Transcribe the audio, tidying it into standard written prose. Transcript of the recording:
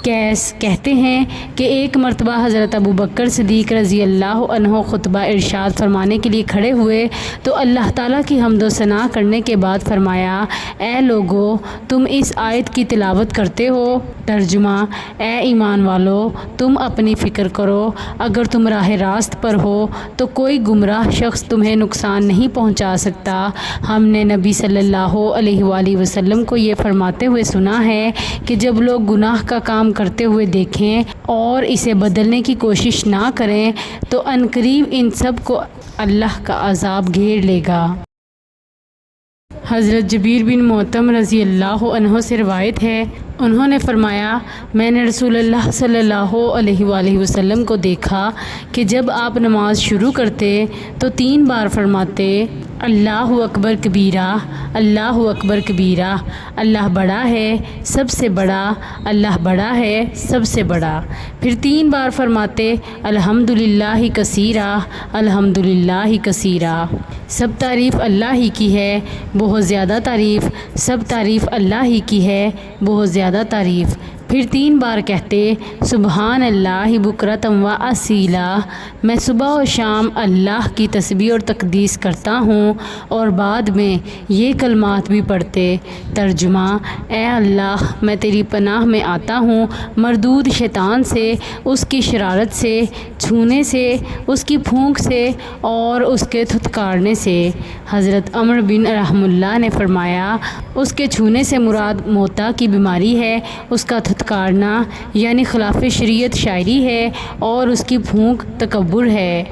قیس کہتے ہیں کہ ایک مرتبہ حضرت ابو بکر صدیق رضی اللہ عنہ خطبہ ارشاد فرمانے کے لیے کھڑے ہوئے تو اللہ تعالیٰ کی حمد و ثنا کرنے کے بعد فرمایا، اے لوگو، تم اس آیت کی تلاوت کرتے ہو؟ ترجمہ: اے ایمان والو، تم اپنی فکر کرو، اگر تم راہ راست پر ہو تو کوئی گمراہ شخص تمہیں نقصان نہیں پہنچا سکتا۔ ہم نے نبی صلی اللہ علیہ وآلہ وسلم کو یہ فرماتے ہوئے سنا ہے کہ جب لوگ گناہ کا کام کرتے ہوئے دیکھیں اور اسے بدلنے کی کوشش نہ کریں تو عنقریب ان سب کو اللہ کا عذاب گھیر لے گا۔ حضرت جبیر بن مطعم رضی اللہ عنہ سے روایت ہے، انہوں نے فرمایا، میں نے رسول اللہ صلی اللہ علیہ وآلہ وسلم کو دیکھا کہ جب آپ نماز شروع کرتے تو 3 بار فرماتے، اللہ اکبر کبیرہ، اللہ اکبر کبیرہ، اللہ بڑا ہے سب سے بڑا، اللہ بڑا ہے سب سے بڑا۔ پھر 3 بار فرماتے، الحمدللہ کثیرہ، الحمدللہ کثیرہ، سب تعریف اللہ ہی کی ہے، بہت زیادہ تعریف، سب تعریف اللہ ہی کی ہے، بہت زیادہ تعریف۔ پھر 3 بار کہتے، سبحان اللہ بکرۃ و اصیلا، میں صبح و شام اللہ کی تسبیح اور تقدیس کرتا ہوں، اور بعد میں یہ کلمات بھی پڑھتے۔ ترجمہ: اے اللہ، میں تیری پناہ میں آتا ہوں مردود شیطان سے، اس کی شرارت سے، چھونے سے، اس کی پھونک سے اور اس کے تھتکارنے سے۔ حضرت عمر بن رحم اللہ نے فرمایا، اس کے چھونے سے مراد موتا کی بیماری ہے، اس کا تھتکارنا یعنی خلاف شریعت شاعری ہے، اور اس کی پھونک تکبر ہے۔